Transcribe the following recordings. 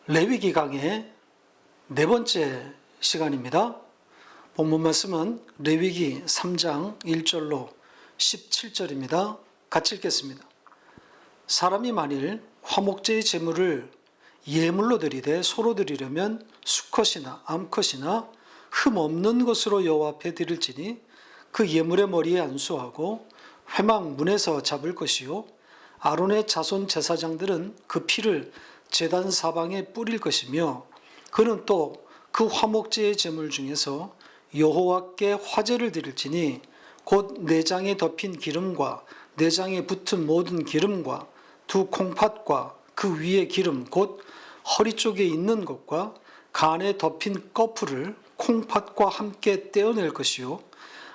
레위기 강의 네 번째 시간입니다. 본문 말씀은 레위기 3장 1절로 17절입니다. 같이 읽겠습니다. 사람이 만일 화목제의 제물을 예물로 드리되 소로 드리려면 수컷이나 암컷이나 흠 없는 것으로 여호와 앞에 드릴지니 그 예물의 머리에 안수하고 회막 문에서 잡을 것이요 아론의 자손 제사장들은 그 피를 제단 사방에 뿌릴 것이며 그는 또 그 화목제의 제물 중에서 여호와께 화제를 드릴지니 곧 내장에 덮인 기름과 내장에 붙은 모든 기름과 두 콩팥과 그 위에 기름 곧 허리 쪽에 있는 것과 간에 덮인 꺼풀을 콩팥과 함께 떼어낼 것이요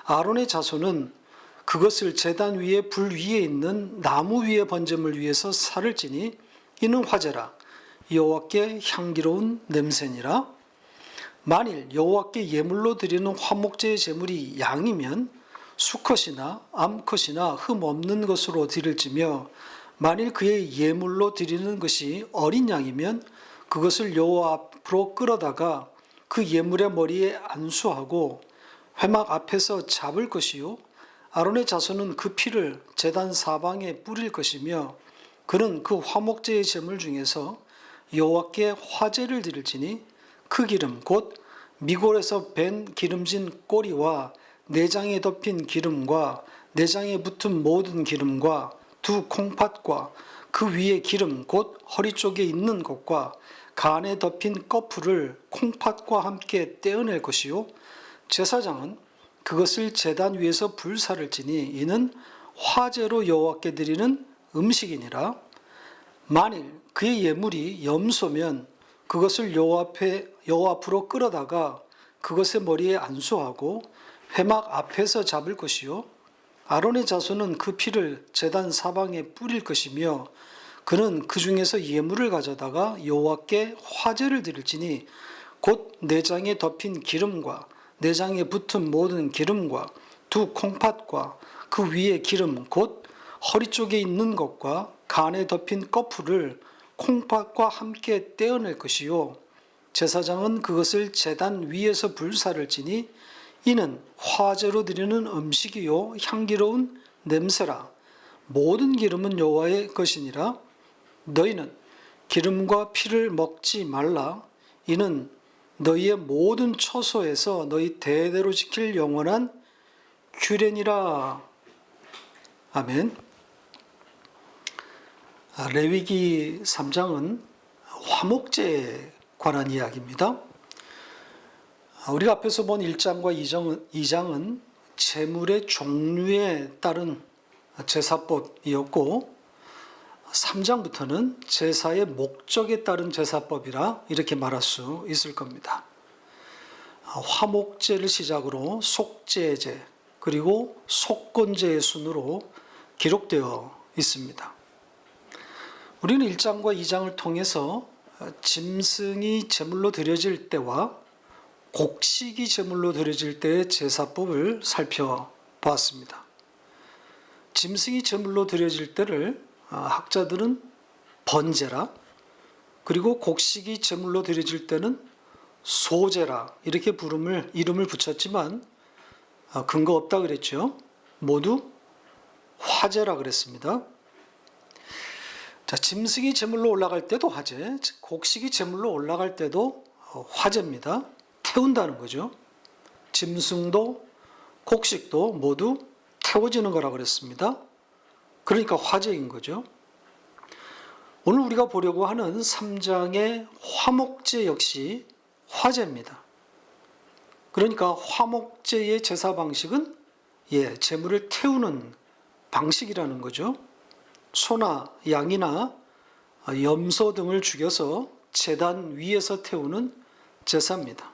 아론의 자손은 그것을 제단 위에 불 위에 있는 나무 위에 번제물 위에서 살을 찌니 이는 화제라 여호와께 향기로운 냄새니라. 만일 여호와께 예물로 드리는 화목제의 제물이 양이면 수컷이나 암컷이나 흠 없는 것으로 드릴지며 만일 그의 예물로 드리는 것이 어린 양이면 그것을 여호와 앞으로 끌어다가 그 예물의 머리에 안수하고 회막 앞에서 잡을 것이요 아론의 자손은 그 피를 제단 사방에 뿌릴 것이며 그는 그 화목제의 제물 중에서 여호와께 화제를 드릴지니 그 기름 곧 미골에서 밴 기름진 꼬리와 내장에 덮인 기름과 내장에 붙은 모든 기름과 두 콩팥과 그 위에 기름 곧 허리 쪽에 있는 것과 간에 덮인 꺼풀을 콩팥과 함께 떼어낼 것이요 제사장은 그것을 제단 위에서 불사를 지니 이는 화제로 여호와께 드리는 음식이니라. 만일 그의 예물이 염소면 그것을 여호와 앞으로 끌어다가 그것의 머리에 안수하고 회막 앞에서 잡을 것이요 아론의 자손은 그 피를 제단 사방에 뿌릴 것이며 그는 그 중에서 예물을 가져다가 여호와께 화제를 드릴지니 곧 내장에 덮인 기름과 내장에 붙은 모든 기름과 두 콩팥과 그 위에 기름 곧 허리 쪽에 있는 것과 간에 덮인 꺼풀을 콩팥과 함께 떼어낼 것이요 제사장은 그것을 제단 위에서 불사를 지니 이는 화제로 드리는 음식이요 향기로운 냄새라. 모든 기름은 여호와의 것이니라. 너희는 기름과 피를 먹지 말라. 이는 너희의 모든 처소에서 너희 대대로 지킬 영원한 규례니라. 아멘. 레위기 3장은 화목제에 관한 이야기입니다. 우리가 앞에서 본 1장과 2장은 제물의 종류에 따른 제사법이었고 3장부터는 제사의 목적에 따른 제사법이라 이렇게 말할 수 있을 겁니다. 화목제를 시작으로 속죄제 그리고 속건제의 순으로 기록되어 있습니다. 우리는 1장과 2장을 통해서 짐승이 제물로 드려질 때와 곡식이 제물로 드려질 때의 제사법을 살펴보았습니다. 짐승이 제물로 드려질 때를 학자들은 번제라 그리고 곡식이 제물로 드려질 때는 소제라 이렇게 이름을 붙였지만 근거 없다 그랬죠. 모두 화제라 그랬습니다. 자, 짐승이 제물로 올라갈 때도 화제, 곡식이 제물로 올라갈 때도 화제입니다. 태운다는 거죠. 짐승도 곡식도 모두 태워지는 거라고 그랬습니다. 그러니까 화제인 거죠. 오늘 우리가 보려고 하는 3장의 화목제 역시 화제입니다. 그러니까 화목제의 제사 방식은 제물을 태우는 방식이라는 거죠. 소나 양이나 염소 등을 죽여서 제단 위에서 태우는 제사입니다.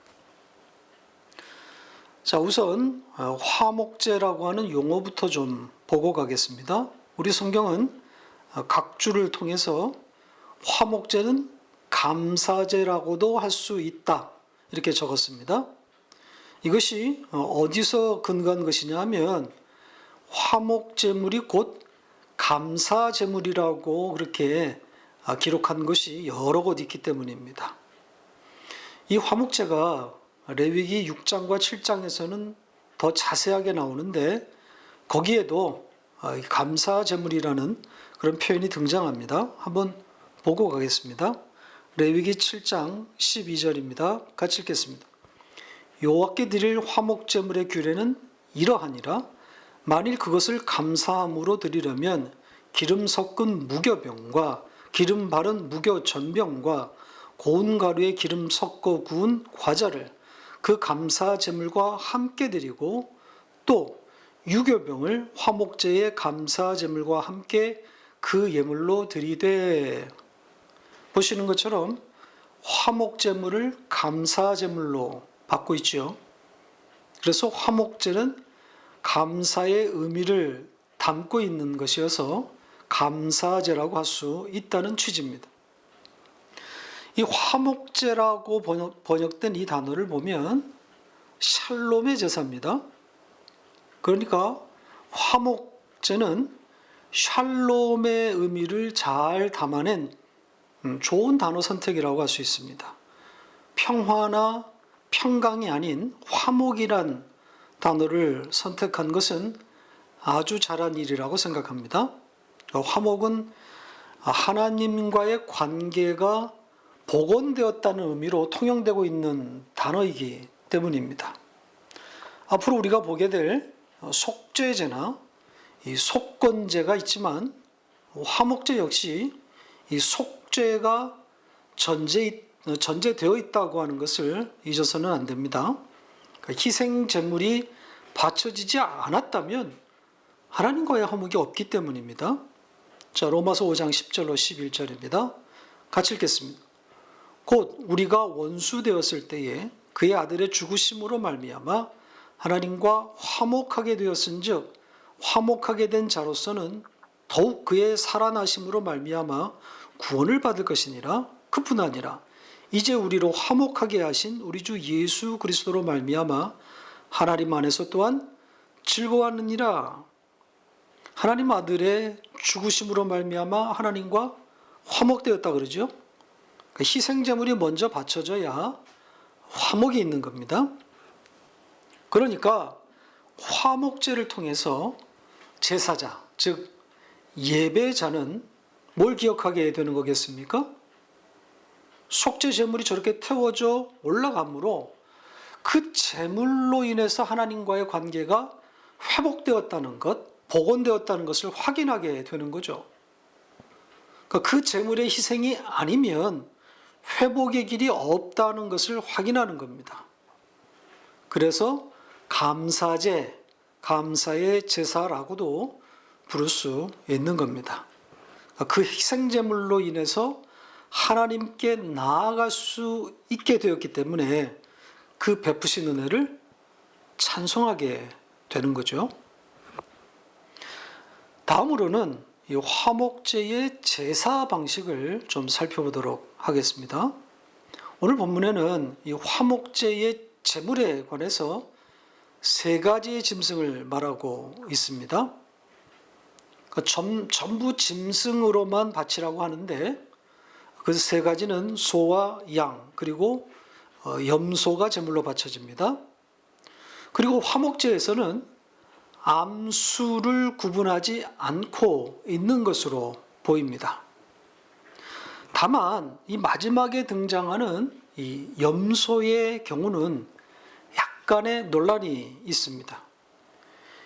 자, 우선 화목제라고 하는 용어부터 좀 보고 가겠습니다. 우리 성경은 각 주를 통해서 화목제는 감사제라고도 할 수 있다 이렇게 적었습니다. 이것이 어디서 근거한 것이냐 하면 화목제물이 곧 감사제물이라고 그렇게 기록한 것이 여러 곳 있기 때문입니다. 이 화목제가 레위기 6장과 7장에서는 더 자세하게 나오는데 거기에도 감사 제물이라는 그런 표현이 등장합니다. 한번 보고 가겠습니다. 레위기 7장 12절입니다. 같이 읽겠습니다. 여호와께 드릴 화목 제물의 규례는 이러하니라. 만일 그것을 감사함으로 드리려면 기름 섞은 무교병과 기름 바른 무교 전병과 고운 가루에 기름 섞어 구운 과자를 그 감사 제물과 함께 드리고 또 유교병을 화목제의 감사 제물과 함께 그 예물로 드리되. 보시는 것처럼 화목 제물을 감사 제물로 받고 있죠. 그래서 화목제는 감사의 의미를 담고 있는 것이어서 감사제라고 할 수 있다는 취지입니다. 이 화목제라고 번역된 이 단어를 보면 샬롬의 제사입니다. 그러니까 화목제는 샬롬의 의미를 잘 담아낸 좋은 단어 선택이라고 할 수 있습니다. 평화나 평강이 아닌 화목이란 단어를 선택한 것은 아주 잘한 일이라고 생각합니다. 화목은 하나님과의 관계가 복원되었다는 의미로 통용되고 있는 단어이기 때문입니다. 앞으로 우리가 보게 될 속죄제나 이 속건제가 있지만 화목제 역시 이 속죄가 전제되어 있다고 하는 것을 잊어서는 안 됩니다. 희생 제물이 바쳐지지 않았다면 하나님과의 화목이 없기 때문입니다. 자, 로마서 5장 10절로 11절입니다. 같이 읽겠습니다. 곧 우리가 원수 되었을 때에 그의 아들의 죽으심으로 말미암아 하나님과 화목하게 되었은즉 화목하게 된 자로서는 더욱 그의 살아나심으로 말미암아 구원을 받을 것이니라. 그뿐 아니라 이제 우리로 화목하게 하신 우리 주 예수 그리스도로 말미암아 하나님 안에서 또한 즐거워하느니라. 하나님 아들의 죽으심으로 말미암아 하나님과 화목되었다 그러죠. 희생 제물이 먼저 바쳐져야 화목이 있는 겁니다. 그러니까 화목제를 통해서 제사자, 즉 예배자는 뭘 기억하게 되는 거겠습니까? 속죄 제물이 저렇게 태워져 올라가므로 그 제물로 인해서 하나님과의 관계가 회복되었다는 것, 복원되었다는 것을 확인하게 되는 거죠. 그 제물의 희생이 아니면 회복의 길이 없다는 것을 확인하는 겁니다. 그래서 감사제, 감사의 제사라고도 부를 수 있는 겁니다. 그 희생제물로 인해서 하나님께 나아갈 수 있게 되었기 때문에 그 베푸신 은혜를 찬송하게 되는 거죠. 다음으로는 이 화목제의 제사 방식을 좀 살펴보도록 하겠습니다. 오늘 본문에는 이 화목제의 제물에 관해서 세 가지의 짐승을 말하고 있습니다. 전부 짐승으로만 바치라고 하는데 그 세 가지는 소와 양 그리고 염소가 제물로 바쳐집니다. 그리고 화목제에서는 암수를 구분하지 않고 있는 것으로 보입니다. 다만 이 마지막에 등장하는 이 염소의 경우는 약간의 논란이 있습니다.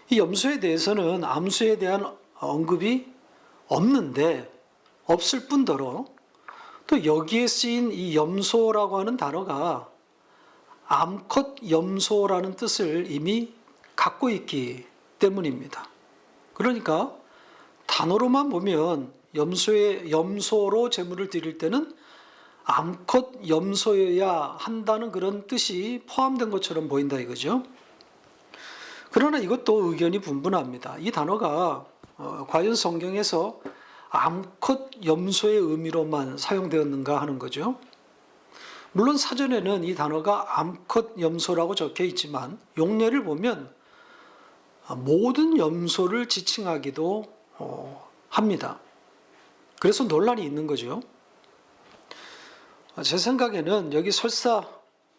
이 염소에 대해서는 암수에 대한 언급이 없는데 없을 뿐더러 또 여기에 쓰인 이 염소라고 하는 단어가 암컷 염소라는 뜻을 이미 갖고 있기 때문입니다. 그러니까 단어로만 보면 염소로 제물을 드릴 때는 암컷 염소여야 한다는 그런 뜻이 포함된 것처럼 보인다 이거죠. 그러나 이것도 의견이 분분합니다. 이 단어가 과연 성경에서 암컷 염소의 의미로만 사용되었는가 하는 거죠. 물론 사전에는 이 단어가 암컷 염소라고 적혀 있지만 용례를 보면 모든 염소를 지칭하기도 합니다. 그래서 논란이 있는 거죠. 제 생각에는 여기 설사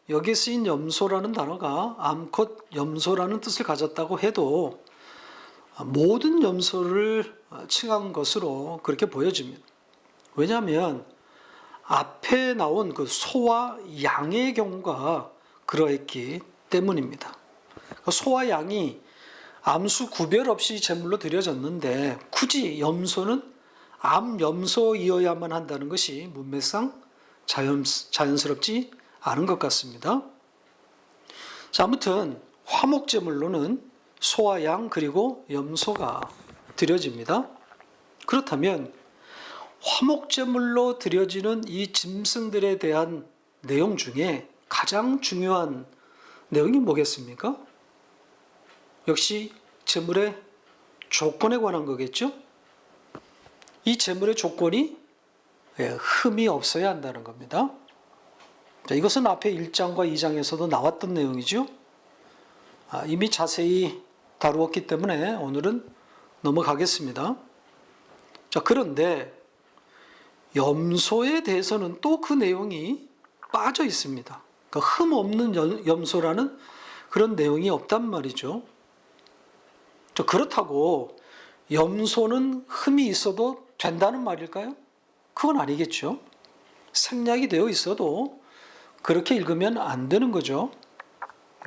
여기에 쓰인 염소라는 단어가 암컷 염소라는 뜻을 가졌다고 해도 모든 염소를 칭한 것으로 그렇게 보여집니다. 왜냐하면 앞에 나온 그 소와 양의 경우가 그러했기 때문입니다. 소와 양이 암수 구별 없이 제물로 드려졌는데 굳이 염소는 암염소이어야만 한다는 것이 문맥상 자연스럽지 않은 것 같습니다. 자, 아무튼 화목제물로는 소와 양 그리고 염소가 드려집니다. 그렇다면 화목제물로 드려지는 이 짐승들에 대한 내용 중에 가장 중요한 내용이 뭐겠습니까? 역시 제물의 조건에 관한 거겠죠? 이 제물의 조건이 흠이 없어야 한다는 겁니다. 자, 이것은 앞에 1장과 2장에서도 나왔던 내용이죠. 이미 자세히 다루었기 때문에 오늘은 넘어가겠습니다. 자, 그런데 염소에 대해서는 또 그 내용이 빠져 있습니다. 그러니까 흠 없는 염소라는 그런 내용이 없단 말이죠. 자, 그렇다고 염소는 흠이 있어도 된다는 말일까요? 그건 아니겠죠. 생략이 되어 있어도 그렇게 읽으면 안 되는 거죠.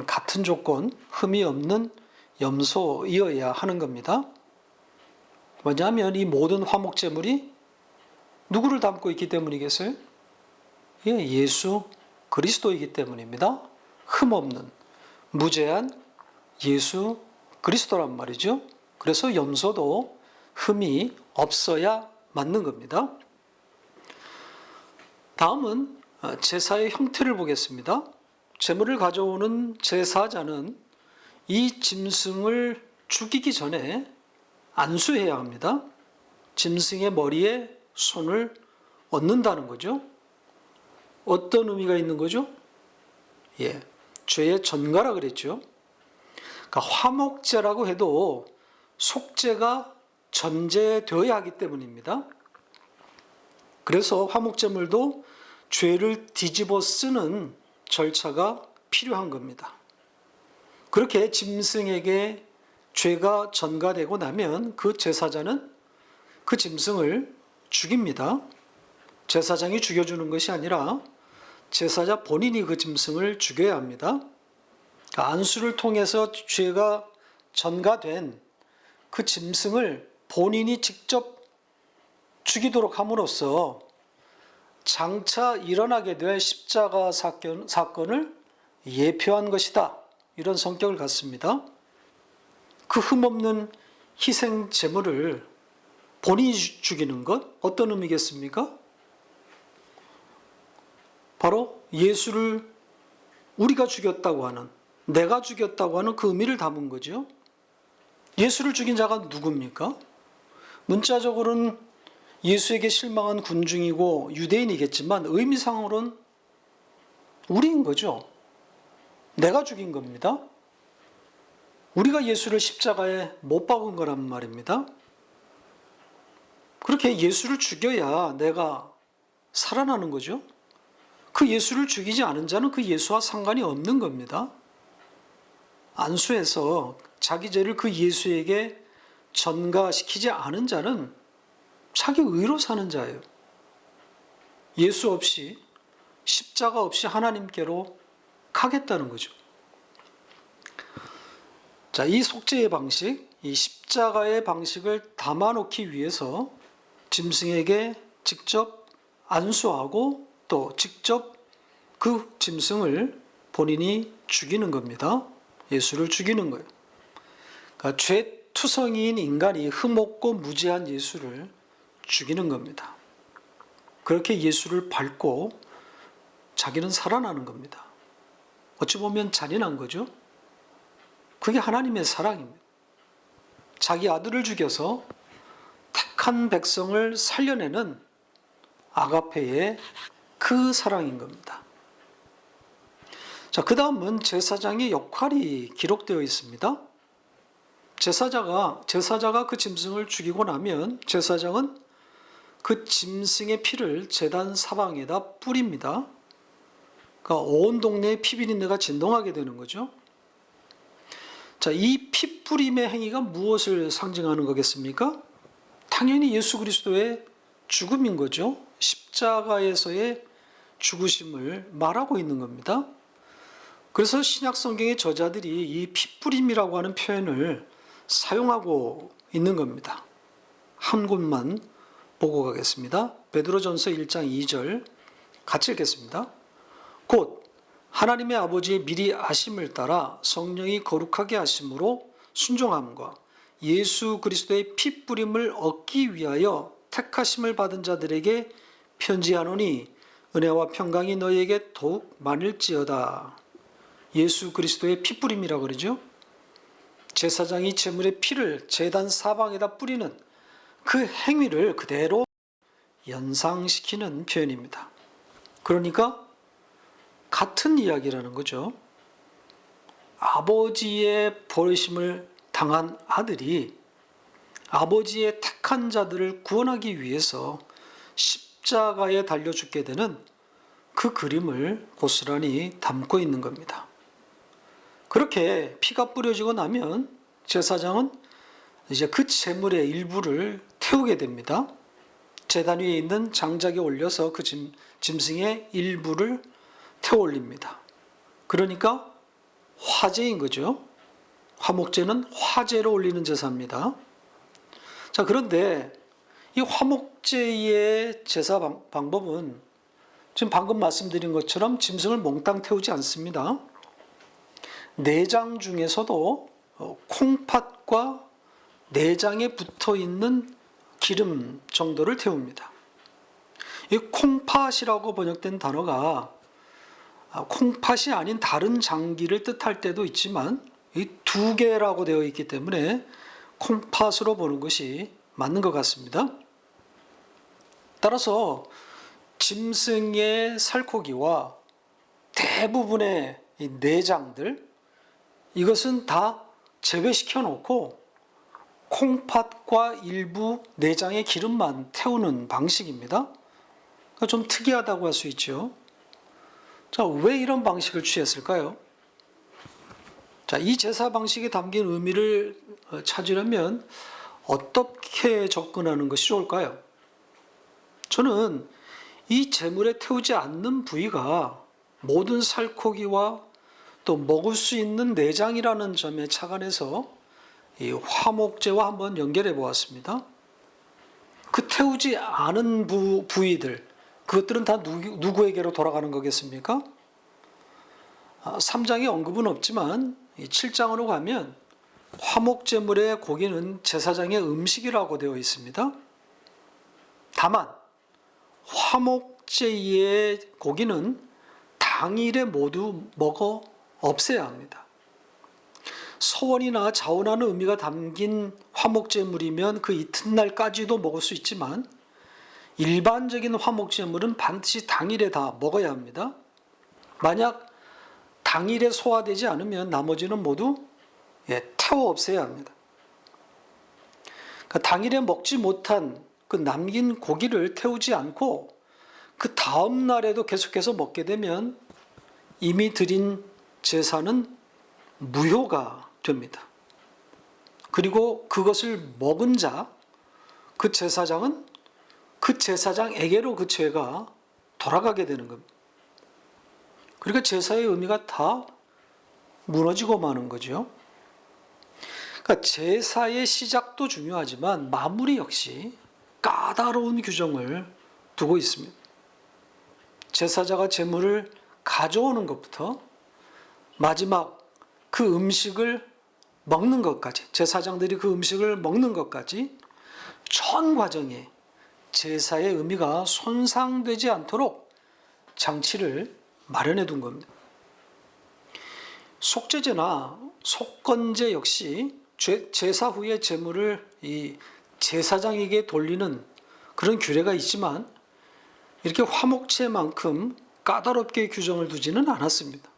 같은 조건, 흠이 없는 염소이어야 하는 겁니다. 왜냐하면 이 모든 화목제물이 누구를 담고 있기 때문이겠어요? 예수 그리스도이기 때문입니다. 흠 없는, 무죄한 예수 그리스도란 말이죠. 그래서 염소도 흠이 없어야 맞는 겁니다. 다음은 제사의 형태를 보겠습니다. 제물을 가져오는 제사자는 이 짐승을 죽이기 전에 안수해야 합니다. 짐승의 머리에 손을 얹는다는 거죠. 어떤 의미가 있는 거죠? 죄의 전가라 그랬죠. 그러니까 화목제라고 해도 속죄가 전제되어야 하기 때문입니다. 그래서 화목제물도 죄를 뒤집어 쓰는 절차가 필요한 겁니다. 그렇게 짐승에게 죄가 전가되고 나면 그 제사자는 그 짐승을 죽입니다. 제사장이 죽여주는 것이 아니라 제사자 본인이 그 짐승을 죽여야 합니다. 그러니까 안수를 통해서 죄가 전가된 그 짐승을 본인이 직접 죽이도록 함으로써 장차 일어나게 될 십자가 사건을 예표한 것이다. 이런 성격을 갖습니다. 그 흠없는 희생 제물을 본인이 죽이는 것 어떤 의미겠습니까? 바로 예수를 우리가 죽였다고 하는, 내가 죽였다고 하는 그 의미를 담은 거죠. 예수를 죽인 자가 누굽니까? 문자적으로는 예수에게 실망한 군중이고 유대인이겠지만 의미상으로는 우리인 거죠. 내가 죽인 겁니다. 우리가 예수를 십자가에 못 박은 거란 말입니다. 그렇게 예수를 죽여야 내가 살아나는 거죠. 그 예수를 죽이지 않은 자는 그 예수와 상관이 없는 겁니다. 안수해서 자기 죄를 그 예수에게 전가시키지 않은 자는 자기 의로 사는 자예요. 예수 없이, 십자가 없이 하나님께로 가겠다는 거죠. 자, 이 속죄의 방식, 이 십자가의 방식을 담아놓기 위해서 짐승에게 직접 안수하고 또 직접 그 짐승을 본인이 죽이는 겁니다. 예수를 죽이는 거예요. 그러니까 죄투성이인 인간이 흠없고 무죄한 예수를 죽이는 겁니다. 그렇게 예수를 밟고 자기는 살아나는 겁니다. 어찌 보면 잔인한 거죠. 그게 하나님의 사랑입니다. 자기 아들을 죽여서 택한 백성을 살려내는 아가페의 그 사랑인 겁니다. 자, 그 다음은 제사장의 역할이 기록되어 있습니다. 제사자가 그 짐승을 죽이고 나면 제사장은 그 짐승의 피를 제단 사방에다 뿌립니다. 그러니까 온 동네의 피비린내가 진동하게 되는 거죠. 자, 이 피 뿌림의 행위가 무엇을 상징하는 거겠습니까? 당연히 예수 그리스도의 죽음인 거죠. 십자가에서의 죽으심을 말하고 있는 겁니다. 그래서 신약 성경의 저자들이 이 피뿌림이라고 하는 표현을 사용하고 있는 겁니다. 한 곳만 보고 가겠습니다. 베드로전서 1장 2절 같이 읽겠습니다. 곧 하나님의 아버지의 미리 아심을 따라 성령이 거룩하게 하심으로 순종함과 예수 그리스도의 피뿌림을 얻기 위하여 택하심을 받은 자들에게 편지하노니 은혜와 평강이 너희에게 더욱 많을지어다. 예수 그리스도의 피뿌림이라고 그러죠. 제사장이 제물의 피를 제단 사방에다 뿌리는 그 행위를 그대로 연상시키는 표현입니다. 그러니까 같은 이야기라는 거죠. 아버지의 버리심을 당한 아들이 아버지의 택한 자들을 구원하기 위해서 십자가에 달려 죽게 되는 그 그림을 고스란히 담고 있는 겁니다. 그렇게 피가 뿌려지고 나면 제사장은 이제 그 제물의 일부를 태우게 됩니다. 제단 위에 있는 장작에 올려서 그 짐승의 일부를 태워 올립니다. 그러니까 화제인 거죠. 화목제는 화제로 올리는 제사입니다. 자, 그런데 이 화목제의 제사 방법은 지금 방금 말씀드린 것처럼 짐승을 몽땅 태우지 않습니다. 내장 중에서도 콩팥과 내장에 붙어 있는 기름 정도를 태웁니다. 이 콩팥이라고 번역된 단어가 콩팥이 아닌 다른 장기를 뜻할 때도 있지만 이 두 개라고 되어 있기 때문에 콩팥으로 보는 것이 맞는 것 같습니다. 따라서 짐승의 살코기와 대부분의 이 내장들, 이것은 다 제외시켜 놓고 콩팥과 일부 내장의 기름만 태우는 방식입니다. 그러니까 좀 특이하다고 할 수 있죠. 자, 왜 이런 방식을 취했을까요? 자, 이 제사 방식에 담긴 의미를 찾으려면 어떻게 접근하는 것이 좋을까요? 저는 이 제물에 태우지 않는 부위가 모든 살코기와 또 먹을 수 있는 내장이라는 점에 착안해서 이 화목제와 한번 연결해 보았습니다. 그 태우지 않은 부위들, 그것들은 다 누구에게로 돌아가는 거겠습니까? 3장에 언급은 없지만 7장으로 가면 화목제물의 고기는 제사장의 음식이라고 되어 있습니다. 다만 화목제의 고기는 당일에 모두 먹어 없애야 합니다. 소원이나 자원하는 의미가 담긴 화목제물이면 그 이튿날까지도 먹을 수 있지만 일반적인 화목제물은 반드시 당일에 다 먹어야 합니다. 만약 당일에 소화되지 않으면 나머지는 모두 태워 없애야 합니다. 그러니까 당일에 먹지 못한 그 남긴 고기를 태우지 않고 그 다음 날에도 계속해서 먹게 되면 이미 드린 제사는 무효가 됩니다. 그리고 그것을 먹은 자, 그 제사장은 그 제사장에게로 그 죄가 돌아가게 되는 겁니다. 그러니까 제사의 의미가 다 무너지고 마는 거죠. 그러니까 제사의 시작도 중요하지만 마무리 역시 까다로운 규정을 두고 있습니다. 제사자가 제물을 가져오는 것부터 마지막 그 음식을 먹는 것까지, 제사장들이 그 음식을 먹는 것까지 전 과정에 제사의 의미가 손상되지 않도록 장치를 마련해 둔 겁니다. 속죄제나 속건제 역시 제사 후에 제물을 이 제사장에게 돌리는 그런 규례가 있지만 이렇게 화목제만큼 까다롭게 규정을 두지는 않았습니다.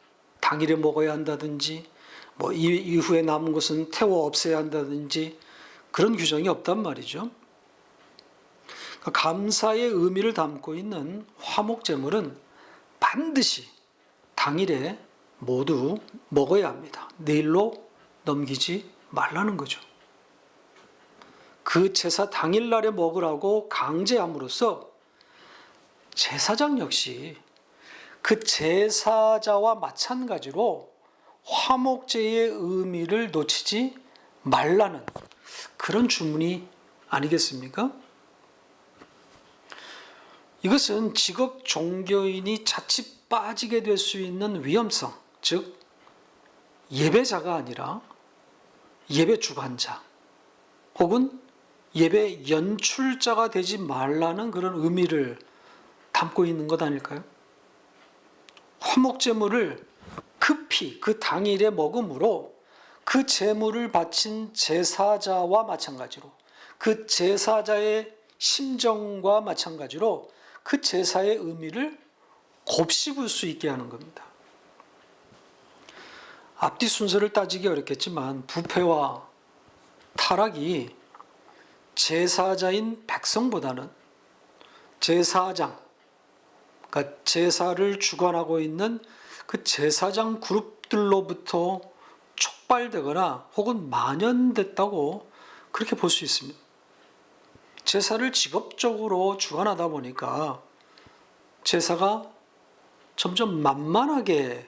당일에 먹어야 한다든지 뭐 이후에 남은 것은 태워 없애야 한다든지 그런 규정이 없단 말이죠. 감사의 의미를 담고 있는 화목제물은 반드시 당일에 모두 먹어야 합니다. 내일로 넘기지 말라는 거죠. 그 제사 당일날에 먹으라고 강제함으로써 제사장 역시 그 제사자와 마찬가지로 화목제의 의미를 놓치지 말라는 그런 주문이 아니겠습니까? 이것은 직업 종교인이 자칫 빠지게 될 수 있는 위험성, 즉 예배자가 아니라 예배 주관자 혹은 예배 연출자가 되지 말라는 그런 의미를 담고 있는 것 아닐까요? 화목제물을 급히 그 당일에 먹음으로 그 제물을 바친 제사자와 마찬가지로 그 제사자의 심정과 마찬가지로 그 제사의 의미를 곱씹을 수 있게 하는 겁니다. 앞뒤 순서를 따지기 어렵겠지만 부패와 타락이 제사자인 백성보다는 제사장, 그러니까 제사를 주관하고 있는 그 제사장 그룹들로부터 촉발되거나 혹은 만연됐다고 그렇게 볼 수 있습니다. 제사를 직업적으로 주관하다 보니까 제사가 점점 만만하게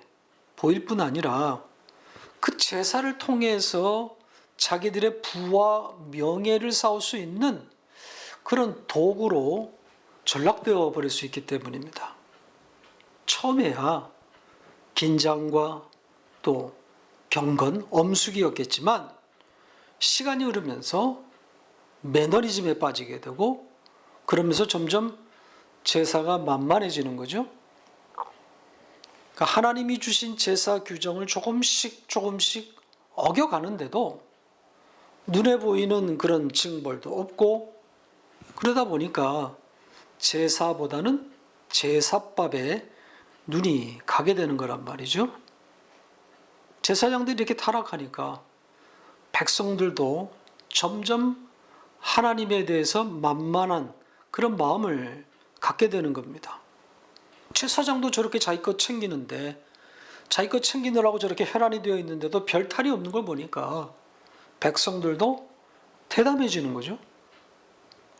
보일 뿐 아니라 그 제사를 통해서 자기들의 부와 명예를 쌓을 수 있는 그런 도구로 전락되어 버릴 수 있기 때문입니다. 처음에야 긴장과 또 경건, 엄숙이었겠지만 시간이 흐르면서 매너리즘에 빠지게 되고 그러면서 점점 제사가 만만해지는 거죠. 그러니까 하나님이 주신 제사 규정을 조금씩 어겨가는데도 눈에 보이는 그런 징벌도 없고 그러다 보니까 제사보다는 제사밥에 눈이 가게 되는 거란 말이죠. 제사장들이 이렇게 타락하니까 백성들도 점점 하나님에 대해서 만만한 그런 마음을 갖게 되는 겁니다. 제사장도 저렇게 자기 것 챙기는데 자기 것 챙기느라고 저렇게 혈안이 되어 있는데도 별 탈이 없는 걸 보니까 백성들도 대담해지는 거죠.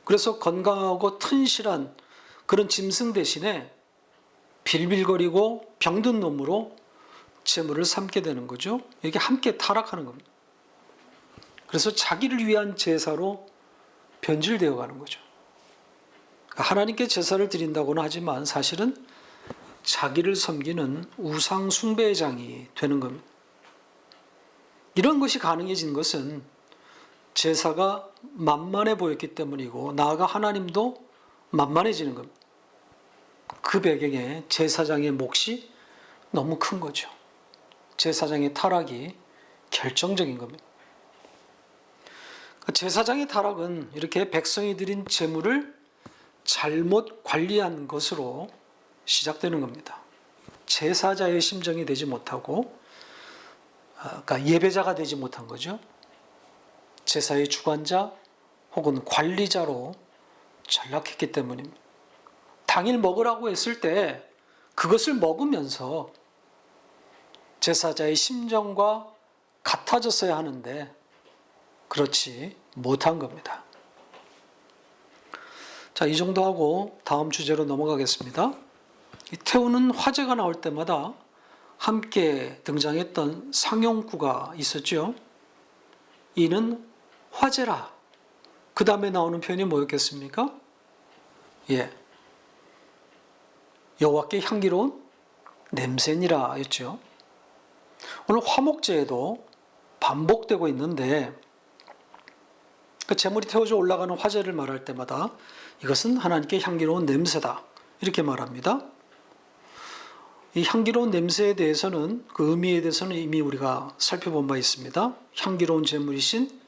그래서 건강하고 튼실한 그런 짐승 대신에 빌빌거리고 병든 놈으로 제물을 삼게 되는 거죠. 이렇게 함께 타락하는 겁니다. 그래서 자기를 위한 제사로 변질되어 가는 거죠. 하나님께 제사를 드린다고는 하지만 사실은 자기를 섬기는 우상 숭배의 장이 되는 겁니다. 이런 것이 가능해진 것은 제사가 만만해 보였기 때문이고 나아가 하나님도 만만해지는 겁니다. 그 배경에 제사장의 몫이 너무 큰 거죠. 제사장의 타락이 결정적인 겁니다. 제사장의 타락은 이렇게 백성이 드린 제물을 잘못 관리한 것으로 시작되는 겁니다. 제사자의 심정이 되지 못하고 그러니까 예배자가 되지 못한 거죠. 제사의 주관자 혹은 관리자로 전락했기 때문입니다. 당일 먹으라고 했을 때 그것을 먹으면서 제사자의 심정과 같아졌어야 하는데 그렇지 못한 겁니다. 자, 이 정도 하고 다음 주제로 넘어가겠습니다. 태우는 화제가 나올 때마다 함께 등장했던 상용구가 있었죠. 이는 화제라. 그 다음에 나오는 표현이 뭐였겠습니까? 여호와께 향기로운 냄새니라 였죠. 오늘 화목제에도 반복되고 있는데 그 제물이 태워져 올라가는 화제를 말할 때마다 이것은 하나님께 향기로운 냄새다 이렇게 말합니다. 이 향기로운 냄새에 대해서는 그 의미에 대해서는 이미 우리가 살펴본 바 있습니다. 향기로운 제물이신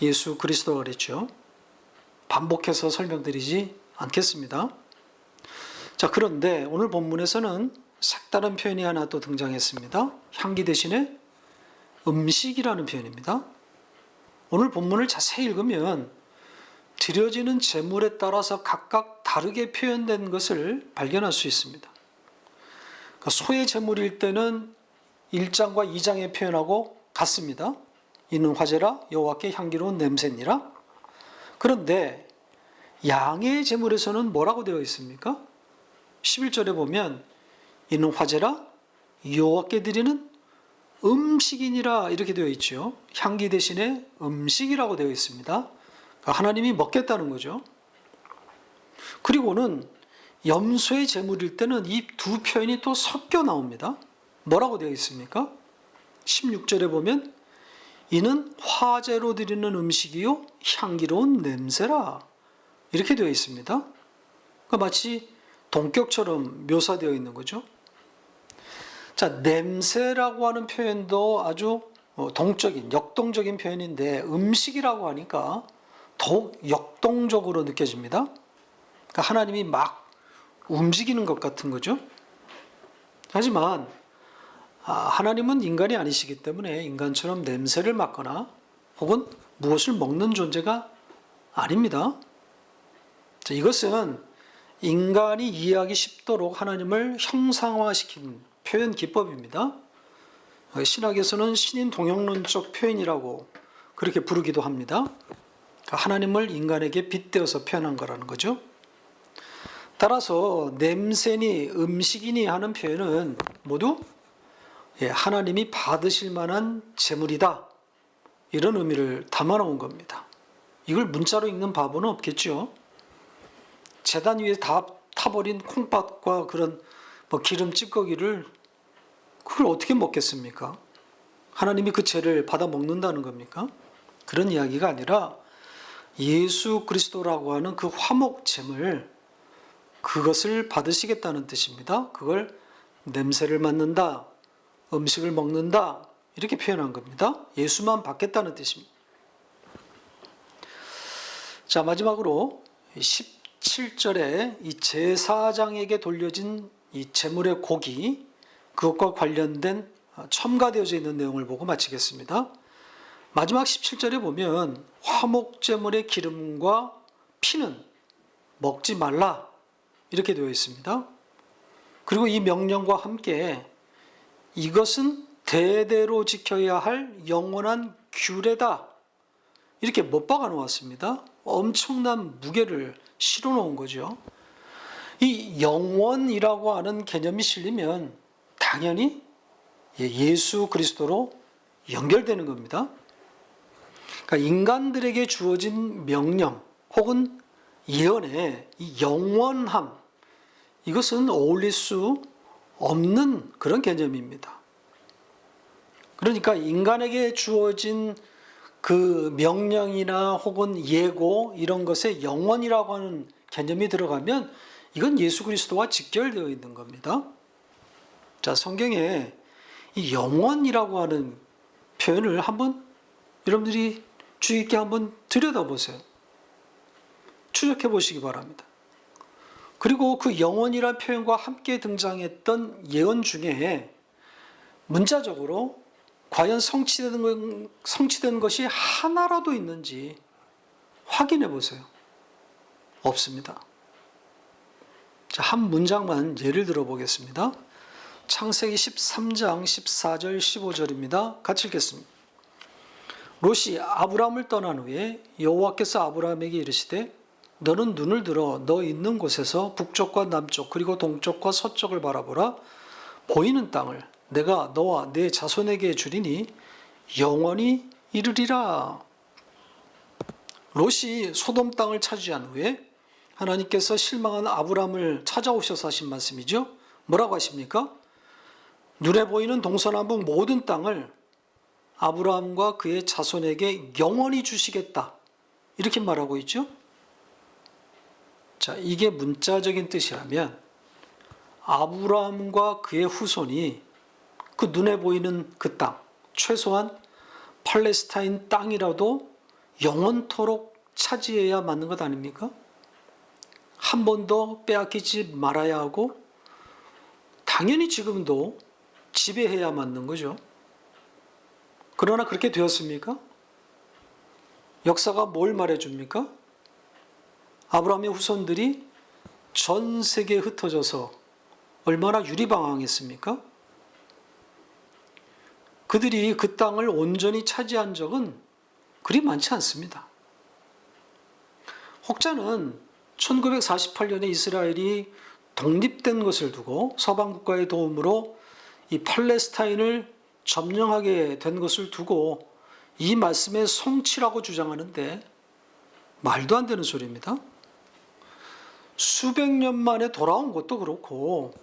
예수 그리스도가 그랬죠. 반복해서 설명드리지 않겠습니다. 자, 그런데 오늘 본문에서는 색다른 표현이 하나 또 등장했습니다. 향기 대신에 음식이라는 표현입니다. 오늘 본문을 자세히 읽으면 드려지는 제물에 따라서 각각 다르게 표현된 것을 발견할 수 있습니다. 소의 제물일 때는 1장과 2장의 표현하고 같습니다. 이는 화제라 여호와께 향기로운 냄새니라. 그런데 양의 제물에서는 뭐라고 되어 있습니까? 11절에 보면 이는 화제라 여호와께 드리는 음식이니라 이렇게 되어 있죠. 향기 대신에 음식이라고 되어 있습니다. 하나님이 먹겠다는 거죠. 그리고는 염소의 제물일 때는 이 두 표현이 또 섞여 나옵니다. 뭐라고 되어 있습니까? 16절에 보면 이는 화제로 드리는 음식이요 향기로운 냄새라 이렇게 되어 있습니다. 그러니까 마치 동격처럼 묘사되어 있는 거죠. 자, 냄새라고 하는 표현도 아주 동적인, 역동적인 표현인데 음식이라고 하니까 더욱 역동적으로 느껴집니다. 그러니까 하나님이 막 움직이는 것 같은 거죠. 하지만 하나님은 인간이 아니시기 때문에 인간처럼 냄새를 맡거나 혹은 무엇을 먹는 존재가 아닙니다. 자, 이것은 인간이 이해하기 쉽도록 하나님을 형상화시킨 표현 기법입니다. 신학에서는 신인 동형론적 표현이라고 그렇게 부르기도 합니다. 하나님을 인간에게 빗대어서 표현한 거라는 거죠. 따라서 냄새니 음식이니 하는 표현은 모두 하나님이 받으실 만한 제물이다 이런 의미를 담아놓은 겁니다. 이걸 문자로 읽는 바보는 없겠죠. 제단 위에 다 타버린 콩팥과 그런 기름 찌꺼기를 그걸 어떻게 먹겠습니까? 하나님이 그 죄를 받아 먹는다는 겁니까? 그런 이야기가 아니라 예수 그리스도라고 하는 그 화목 제물 그것을 받으시겠다는 뜻입니다. 그걸 냄새를 맡는다, 음식을 먹는다 이렇게 표현한 겁니다. 예수만 받겠다는 뜻입니다. 자, 마지막으로 17절에 이 제사장에게 돌려진 이 제물의 고기 그것과 관련된 첨가되어져 있는 내용을 보고 마치겠습니다. 마지막 17절에 보면 화목제물의 기름과 피는 먹지 말라 이렇게 되어 있습니다. 그리고 이 명령과 함께 이것은 대대로 지켜야 할 영원한 규례다 이렇게 못 박아 놓았습니다. 엄청난 무게를 실어 놓은 거죠. 이 영원이라고 하는 개념이 실리면 당연히 예수 그리스도로 연결되는 겁니다. 그러니까 인간들에게 주어진 명령 혹은 예언의 이 영원함 이것은 어울릴 수 없는 그런 개념입니다. 그러니까 인간에게 주어진 그 명령이나 혹은 예고 이런 것에 영원이라고 하는 개념이 들어가면 이건 예수 그리스도와 직결되어 있는 겁니다. 자, 성경에 이 영원이라고 하는 표현을 한번 여러분들이 주의 깊게 한번 들여다보세요. 추적해 보시기 바랍니다. 그리고 그 영원이라는 표현과 함께 등장했던 예언 중에 문자적으로 과연 성취된 것이 하나라도 있는지 확인해 보세요. 없습니다. 자, 한 문장만 예를 들어 보겠습니다. 창세기 13장 14절 15절입니다. 같이 읽겠습니다. 롯이 아브람을 떠난 후에 여호와께서 아브람에게 이르시되 너는 눈을 들어 너 있는 곳에서 북쪽과 남쪽 그리고 동쪽과 서쪽을 바라보라. 보이는 땅을 내가 너와 네 자손에게 주리니 영원히 이르리라. 롯이 소돔 땅을 차지한 후에 하나님께서 실망한 아브람을 찾아오셔서 하신 말씀이죠. 뭐라고 하십니까? 눈에 보이는 동서남북 모든 땅을 아브람과 그의 자손에게 영원히 주시겠다 이렇게 말하고 있죠. 자, 이게 문자적인 뜻이라면 아브람과 그의 후손이 그 눈에 보이는 그 땅, 최소한 팔레스타인 땅이라도 영원토록 차지해야 맞는 것 아닙니까? 한 번도 빼앗기지 말아야 하고 당연히 지금도 지배해야 맞는 거죠. 그러나 그렇게 되었습니까? 역사가 뭘 말해줍니까? 아브라함의 후손들이 전 세계에 흩어져서 얼마나 유리방황했습니까? 그들이 그 땅을 온전히 차지한 적은 그리 많지 않습니다. 혹자는 1948년에 이스라엘이 독립된 것을 두고 서방 국가의 도움으로 이 팔레스타인을 점령하게 된 것을 두고 이 말씀의 성취라고 주장하는데 말도 안 되는 소리입니다. 수백 년 만에 돌아온 것도 그렇고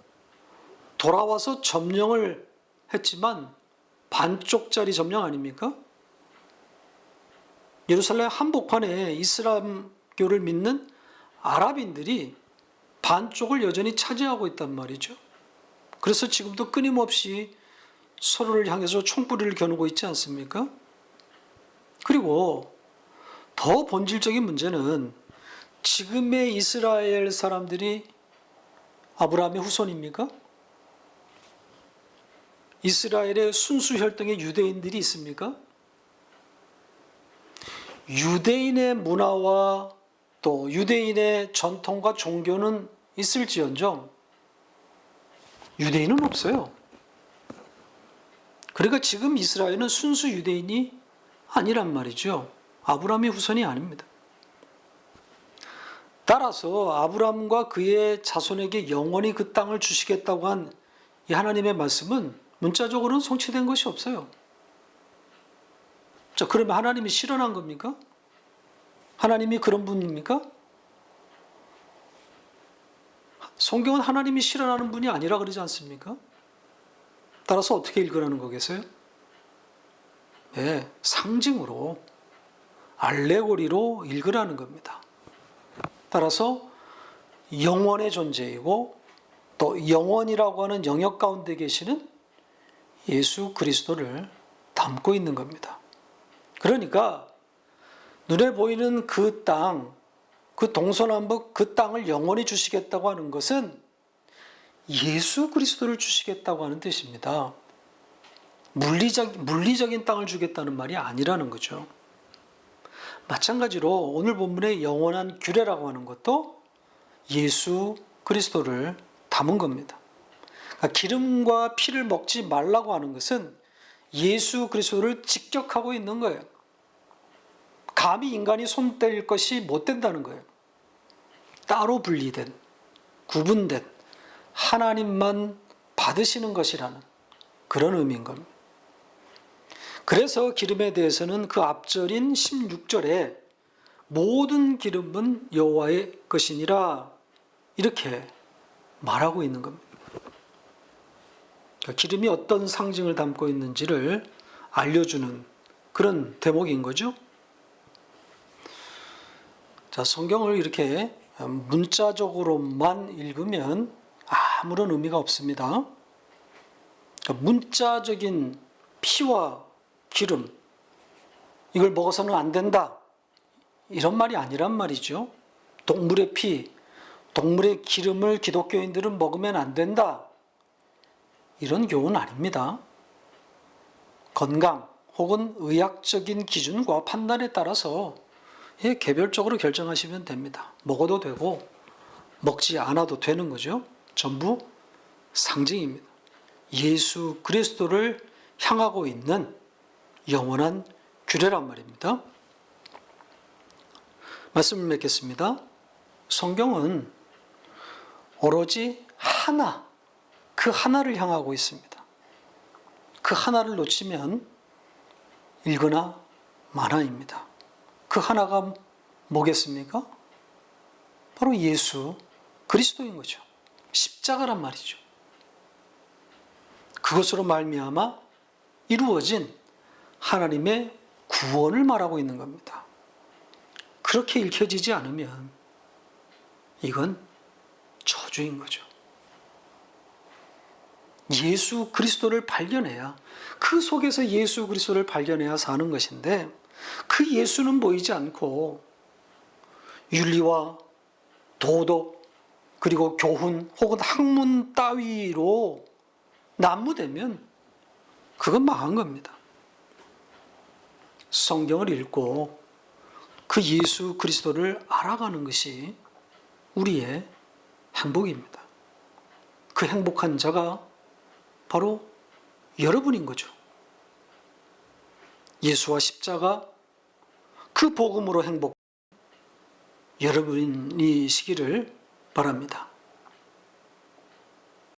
돌아와서 점령을 했지만 반쪽짜리 점령 아닙니까? 예루살렘 한복판에 이슬람교를 믿는 아랍인들이 반쪽을 여전히 차지하고 있단 말이죠. 그래서 지금도 끊임없이 서로를 향해서 총구리를 겨누고 있지 않습니까? 그리고 더 본질적인 문제는 지금의 이스라엘 사람들이 아브라함의 후손입니까? 이스라엘의 순수 혈통의 유대인들이 있습니까? 유대인의 문화와 또 유대인의 전통과 종교는 있을지언정 유대인은 없어요. 그러니까 지금 이스라엘은 순수 유대인이 아니란 말이죠. 아브라함의 후손이 아닙니다. 따라서 아브라함과 그의 자손에게 영원히 그 땅을 주시겠다고 한 이 하나님의 말씀은 문자적으로는 성취된 것이 없어요. 자, 그러면 하나님이 실현한 겁니까? 하나님이 그런 분입니까? 성경은 하나님이 실현하는 분이 아니라 그러지 않습니까? 따라서 어떻게 읽으라는 거겠어요? 네, 상징으로, 알레고리로 읽으라는 겁니다. 따라서 영원의 존재이고 또 영원이라고 하는 영역 가운데 계시는 예수 그리스도를 담고 있는 겁니다. 그러니까 눈에 보이는 그 땅, 그 동서남북 그 땅을 영원히 주시겠다고 하는 것은 예수 그리스도를 주시겠다고 하는 뜻입니다. 물리적인 땅을 주겠다는 말이 아니라는 거죠. 마찬가지로 오늘 본문의 영원한 규례라고 하는 것도 예수 그리스도를 담은 겁니다. 그러니까 기름과 피를 먹지 말라고 하는 것은 예수 그리스도를 직격하고 있는 거예요. 감히 인간이 손댈 것이 못 된다는 거예요. 따로 분리된, 구분된 하나님만 받으시는 것이라는 그런 의미인 겁니다. 그래서 기름에 대해서는 그 앞절인 16절에 모든 기름은 여호와의 것이니라 이렇게 말하고 있는 겁니다. 그러니까 기름이 어떤 상징을 담고 있는지를 알려주는 그런 대목인 거죠. 자, 성경을 이렇게 문자적으로만 읽으면 아무런 의미가 없습니다. 그러니까 문자적인 피와 기름, 이걸 먹어서는 안 된다, 이런 말이 아니란 말이죠. 동물의 피, 동물의 기름을 기독교인들은 먹으면 안 된다, 이런 교훈은 아닙니다. 건강 혹은 의학적인 기준과 판단에 따라서 개별적으로 결정하시면 됩니다. 먹어도 되고 먹지 않아도 되는 거죠. 전부 상징입니다. 예수 그리스도를 향하고 있는 영원한 규례란 말입니다. 말씀을 맺겠습니다. 성경은 오로지 하나, 그 하나를 향하고 있습니다. 그 하나를 놓치면 일거나 마나입니다. 그 하나가 뭐겠습니까? 바로 예수 그리스도인 거죠. 십자가란 말이죠. 그것으로 말미암아 이루어진 하나님의 구원을 말하고 있는 겁니다. 그렇게 읽혀지지 않으면 이건 저주인 거죠. 예수 그리스도를 발견해야, 그 속에서 예수 그리스도를 발견해야 사는 것인데, 그 예수는 보이지 않고 윤리와 도덕 그리고 교훈 혹은 학문 따위로 난무되면 그건 망한 겁니다. 성경을 읽고 그 예수 그리스도를 알아가는 것이 우리의 행복입니다. 그 행복한 자가 바로 여러분인 거죠. 예수와 십자가, 그 복음으로 행복, 여러분이시기를 바랍니다.